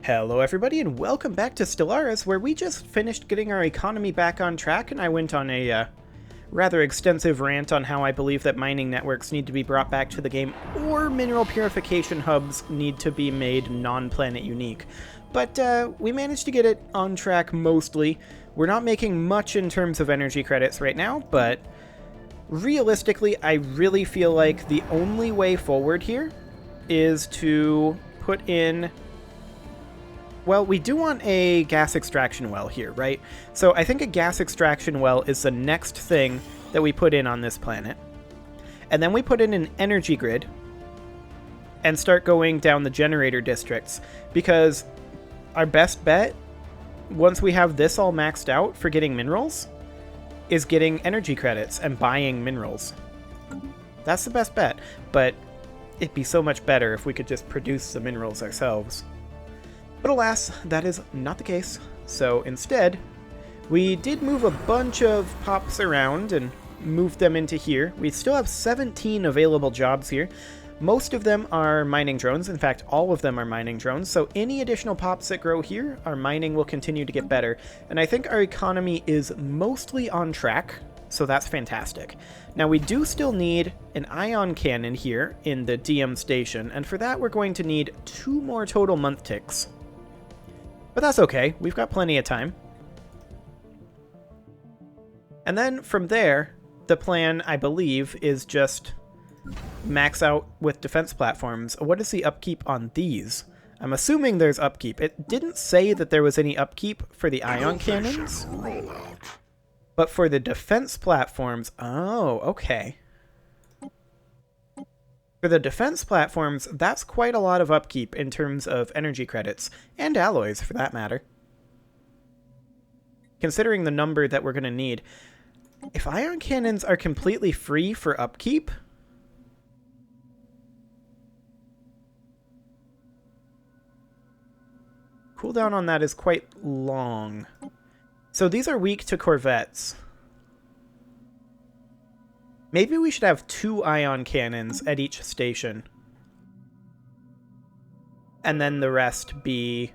Hello everybody and welcome back to Stellaris, where we just finished getting our economy back on track, and I went on a rather extensive rant on how I believe that mining networks need to be brought back to the game, or mineral purification hubs need to be made non-planet unique. But we managed to get it on track mostly. We're not making much in terms of energy credits right now, but realistically I really feel like the only way forward here is to put in... Well, we do want a gas extraction well here, right? So I think a gas extraction well is the next thing that we put in on this planet. And then we put in an energy grid and start going down the generator districts, because our best bet, once we have this all maxed out for getting minerals, is getting energy credits and buying minerals. That's the best bet, but it'd be so much better if we could just produce the minerals ourselves. But alas, that is not the case. So instead, we did move a bunch of pops around and moved them into here. We still have 17 available jobs here. Most of them are mining drones. In fact, all of them are mining drones. So any additional pops that grow here, our mining will continue to get better. And I think our economy is mostly on track, so that's fantastic. Now we do still need an ion cannon here in the DM station, and for that we're going to need 2 more total month ticks. But that's okay, we've got plenty of time. And then from there, the plan, I believe, is just max out with defense platforms. What is the upkeep on these? I'm assuming there's upkeep. It didn't say that there was any upkeep for the ion cannons, but for the defense platforms, oh, okay. For the defense platforms, that's quite a lot of upkeep in terms of energy credits, and alloys for that matter. Considering the number that we're going to need, if ion cannons are completely free for upkeep, cooldown on that is quite long. So these are weak to corvettes. Maybe we should have 2 ion cannons at each station. And then the rest be...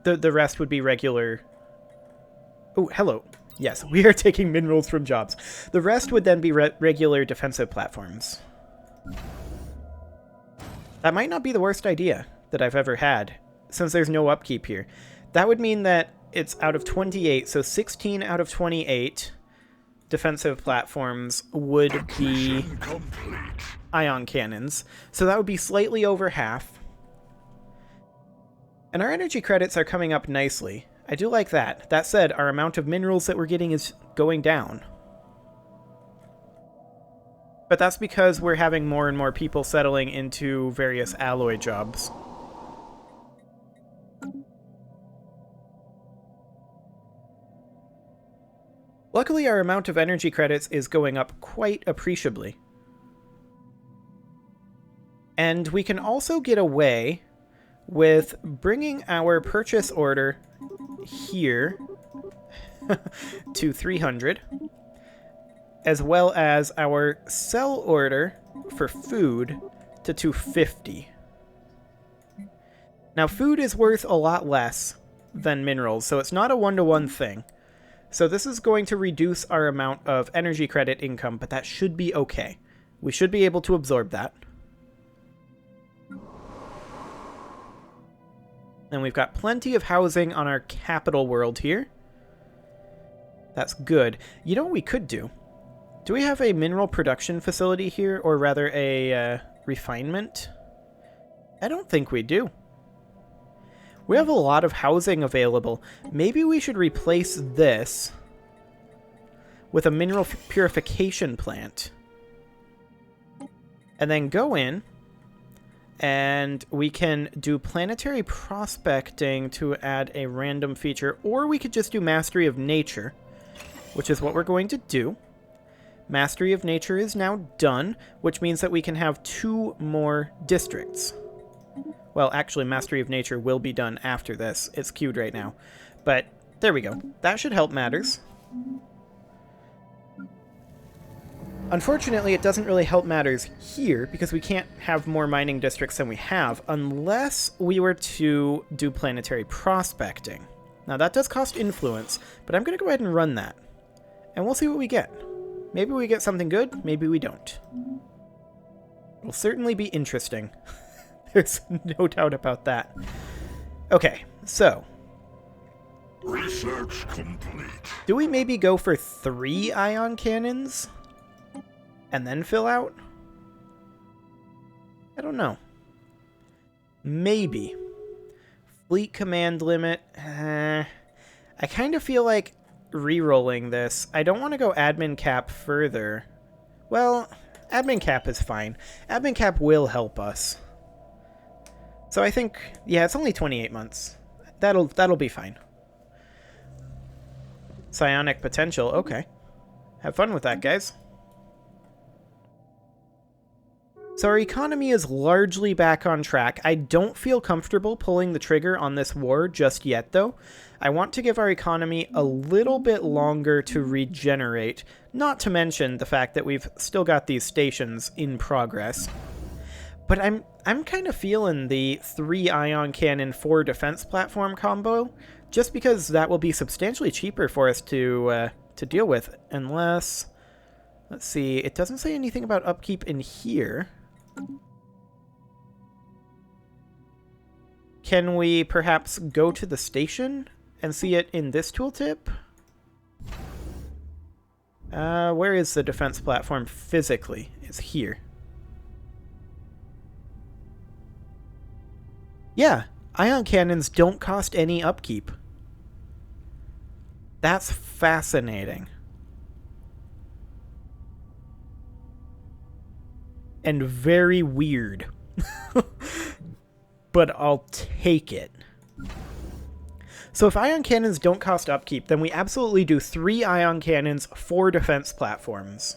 The rest would be regular... Oh, hello. Yes, we are taking minerals from jobs. The rest would then be regular defensive platforms. That might not be the worst idea that I've ever had, since there's no upkeep here. That would mean that it's out of 28, so 16 out of 28... defensive platforms would be ion cannons, so that would be slightly over half. And our energy credits are coming up nicely. I do like that. That said, our amount of minerals that we're getting is going down. But that's because we're having more and more people settling into various alloy jobs. Luckily, our amount of energy credits is going up quite appreciably. And we can also get away with bringing our purchase order here to 300, as well as our sell order for food to 250. Now, food is worth a lot less than minerals, so it's not a one-to-one thing. So this is going to reduce our amount of energy credit income, but that should be okay. We should be able to absorb that. And we've got plenty of housing on our capital world here. That's good. You know what we could do? Do we have a mineral production facility here, or rather a refinement? I don't think we do. We have a lot of housing available. Maybe we should replace this with a mineral purification plant. And then go in, and we can do planetary prospecting to add a random feature, or we could just do Mastery of Nature, which is what we're going to do. Mastery of Nature is now done, which means that we can have 2 more districts. Well, actually, Mastery of Nature will be done after this. It's queued right now. But there we go. That should help matters. Unfortunately, it doesn't really help matters here because we can't have more mining districts than we have unless we were to do planetary prospecting. Now that does cost influence, but I'm going to go ahead and run that. And we'll see what we get. Maybe we get something good, maybe we don't. It'll certainly be interesting. There's no doubt about that. Okay, so. Research complete. Do we maybe go for 3 ion cannons? And then fill out? I don't know. Maybe. Fleet command limit. I kind of feel like re-rolling this. I don't want to go admin cap further. Well, admin cap is fine. Admin cap will help us. So I think, yeah, it's only 28 months. That'll be fine. Psionic potential, okay. Have fun with that, guys. So our economy is largely back on track. I don't feel comfortable pulling the trigger on this war just yet, though. I want to give our economy a little bit longer to regenerate, not to mention the fact that we've still got these stations in progress. But I'm kind of feeling the 3 ion cannon 4 defense platform combo, just because that will be substantially cheaper for us to deal with, unless, let's see, it doesn't say anything about upkeep in here. Can we perhaps go to the station and see it in this tooltip? Where is the defense platform physically? It's here. Yeah, ion cannons don't cost any upkeep. That's fascinating. And very weird. But I'll take it. So if ion cannons don't cost upkeep, then we absolutely do 3 ion cannons, 4 defense platforms.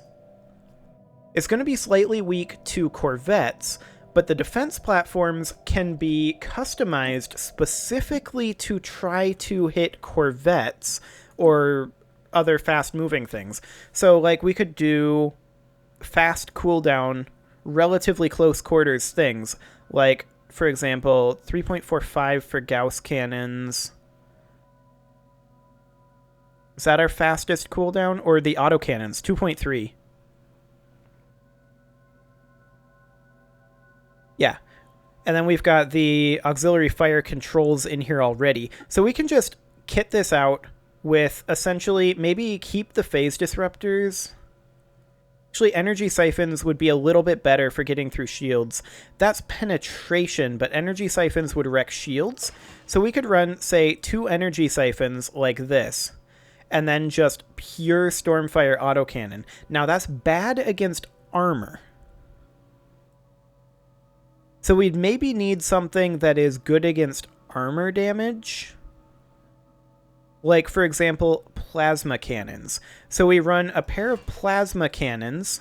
It's going to be slightly weak to corvettes, but the defense platforms can be customized specifically to try to hit corvettes or other fast-moving things. So, like, we could do fast cooldown, relatively close quarters things, like, for example, 3.45 for Gauss cannons. Is that our fastest cooldown? Or the autocannons, 2.3. Yeah. And then we've got the auxiliary fire controls in here already. So we can just kit this out with essentially maybe keep the phase disruptors. Actually, energy siphons would be a little bit better for getting through shields. That's penetration, but energy siphons would wreck shields. So we could run, say, 2 energy siphons like this, and then just pure Stormfire autocannon. Now, that's bad against armor. So we'd maybe need something that is good against armor damage. Like, for example, plasma cannons. So we run a pair of plasma cannons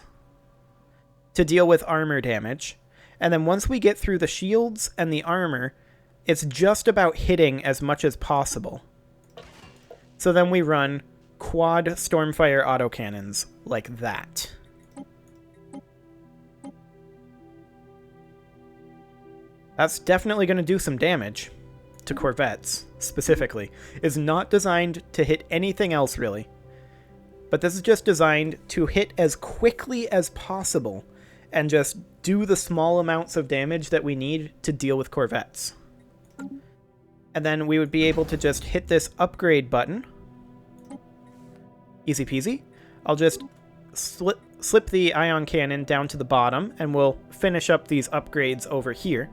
to deal with armor damage. And then once we get through the shields and the armor, it's just about hitting as much as possible. So then we run quad Stormfire autocannons like that. That's definitely going to do some damage to corvettes, specifically. It's not designed to hit anything else, really. But this is just designed to hit as quickly as possible and just do the small amounts of damage that we need to deal with corvettes. And then we would be able to just hit this upgrade button. Easy peasy. I'll just slip the ion cannon down to the bottom, and we'll finish up these upgrades over here.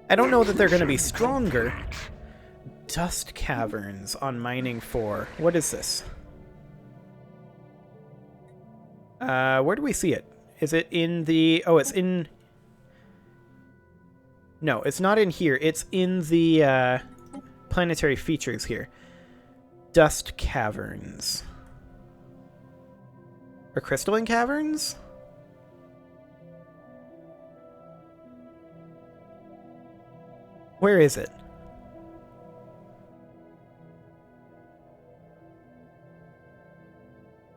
I don't know that they're going to be stronger. Dust caverns on mining 4. What is this? Where do we see it? Is it in the... Oh, it's in... No, it's not in here. It's in the planetary features here. Dust caverns. Or crystalline caverns? Where is it?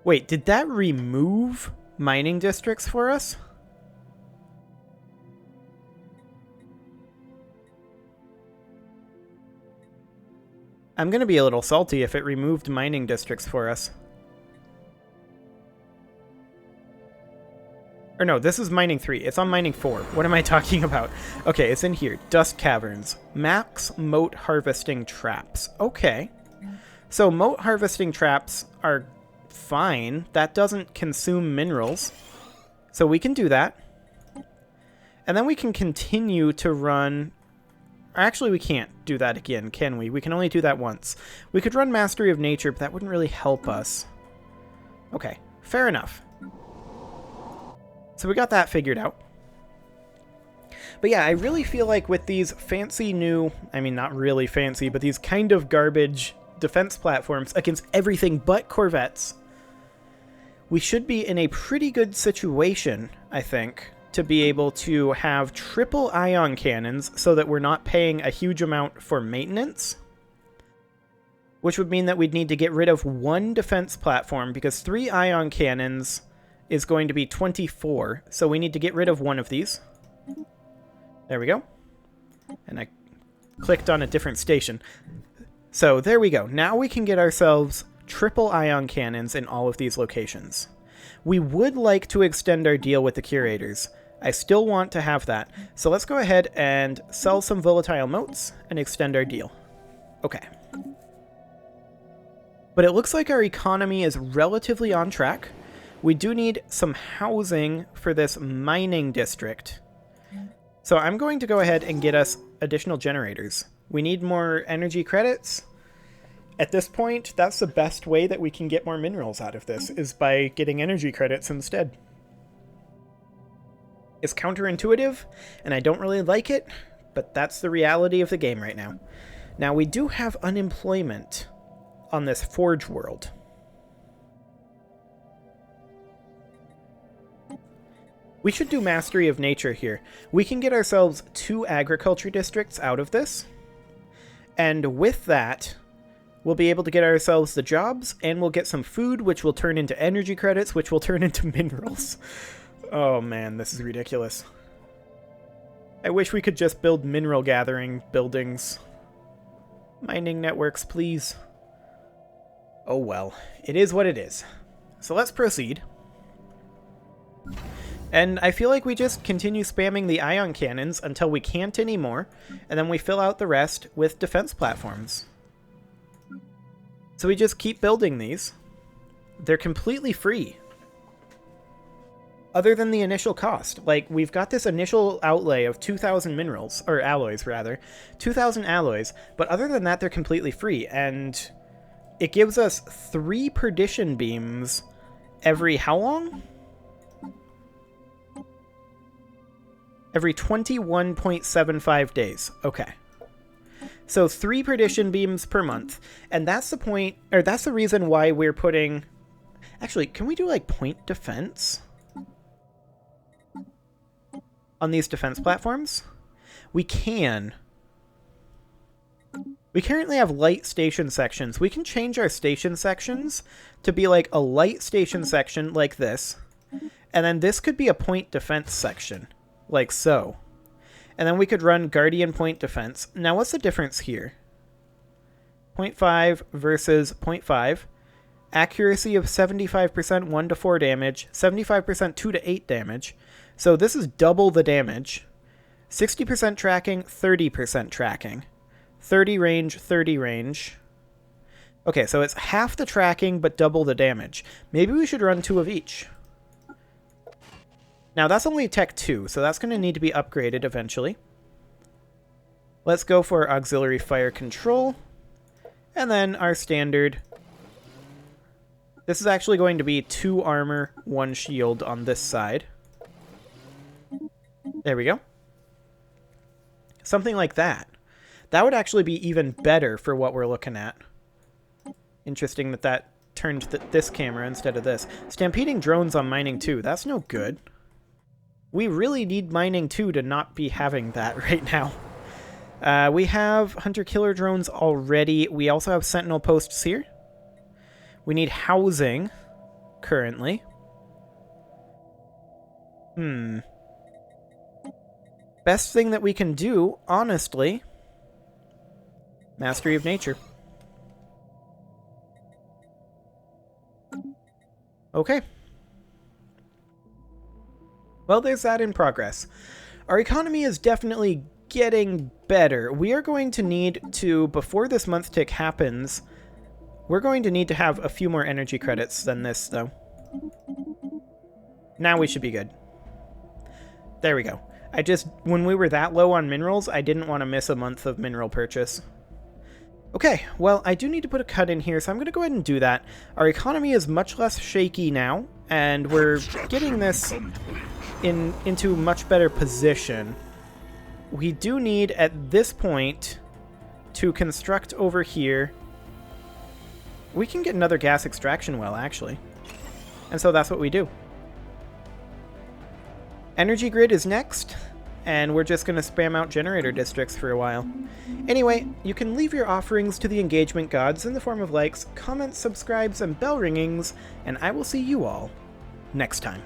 Wait, did that remove mining districts for us? I'm going to be a little salty if it removed mining districts for us. Or no, this is mining 3. It's on mining 4. What am I talking about? Okay, it's in here. Dust caverns. Max moat harvesting traps. Okay. So moat harvesting traps are fine. That doesn't consume minerals. So we can do that. And then we can continue to run... Actually, we can't do that again, can we? We can only do that once. We could run Mastery of Nature, but that wouldn't really help us. Okay, fair enough. So we got that figured out. But yeah, I really feel like with these fancy new... I mean, not really fancy, but these kind of garbage defense platforms against everything but Corvettes, we should be in a pretty good situation, I think, to be able to have triple ion cannons so that we're not paying a huge amount for maintenance, which would mean that we'd need to get rid of one defense platform because 3 ion cannons is going to be 24, so we need to get rid of one of these. There we go. And I clicked on a different station. So there we go. Now we can get ourselves triple ion cannons in all of these locations. We would like to extend our deal with the curators. I still want to have that. So let's go ahead and sell some volatile motes and extend our deal. Okay. But it looks like our economy is relatively on track. We do need some housing for this mining district. So I'm going to go ahead and get us additional generators. We need more energy credits. At this point, that's the best way that we can get more minerals out of this, is by getting energy credits instead. It's counterintuitive, and I don't really like it, but that's the reality of the game right now. Now, we do have unemployment on this Forge world. We should do Mastery of Nature here. We can get ourselves 2 agriculture districts out of this, and with that, we'll be able to get ourselves the jobs, and we'll get some food, which will turn into energy credits, which will turn into minerals. Oh man, this is ridiculous. I wish we could just build mineral gathering buildings. Mining networks, please. Oh well, it is what it is. So let's proceed. And I feel like we just continue spamming the ion cannons until we can't anymore, and then we fill out the rest with defense platforms. So we just keep building these. They're completely free. Other than the initial cost. Like, we've got this initial outlay of 2,000 minerals, or alloys rather, 2,000 alloys, but other than that they're completely free, and it gives us 3 perdition beams every how long? Every 21.75 days. Okay. So 3 perdition beams per month. And that's the point, or that's the reason why we're putting... Actually, can we do, like, point defense on these defense platforms? We can. We currently have light station sections. We can change our station sections to be, like, a light station section like this. And then this could be a point defense section, like so. And then we could run Guardian Point Defense. Now, what's the difference here? 0.5 versus 0.5. Accuracy of 75%, 1 to 4 damage. 75%, 2 to 8 damage. So this is double the damage. 60% tracking, 30% tracking. 30 range, 30 range. Okay, so it's half the tracking, but double the damage. Maybe we should run 2 of each. Now, that's only Tech 2, so that's going to need to be upgraded eventually. Let's go for Auxiliary Fire Control. And then our standard. This is actually going to be 2 armor, 1 shield on this side. There we go. Something like that. That would actually be even better for what we're looking at. Interesting that that turned this camera instead of this. Stampeding drones on mining 2. That's no good. We really need mining 2 to not be having that right now. We have hunter-killer drones already. We also have sentinel posts here. We need housing. currently. Best thing that we can do, honestly, Mastery of Nature. Okay. Well, there's that in progress. Our economy is definitely getting better. We are going to need to, before this month tick happens, we're going to need to have a few more energy credits than this, though. Now we should be good. There we go. When we were that low on minerals, I didn't want to miss a month of mineral purchase. Okay, well, I do need to put a cut in here, so I'm going to go ahead and do that. Our economy is much less shaky now, and we're getting this into a much better position. We do need, at this point, to construct over here. We can get another gas extraction well, actually. And so that's what we do. Energy grid is next, and we're just going to spam out generator districts for a while. Anyway, you can leave your offerings to the engagement gods in the form of likes, comments, subscribes, and bell ringings, and I will see you all next time.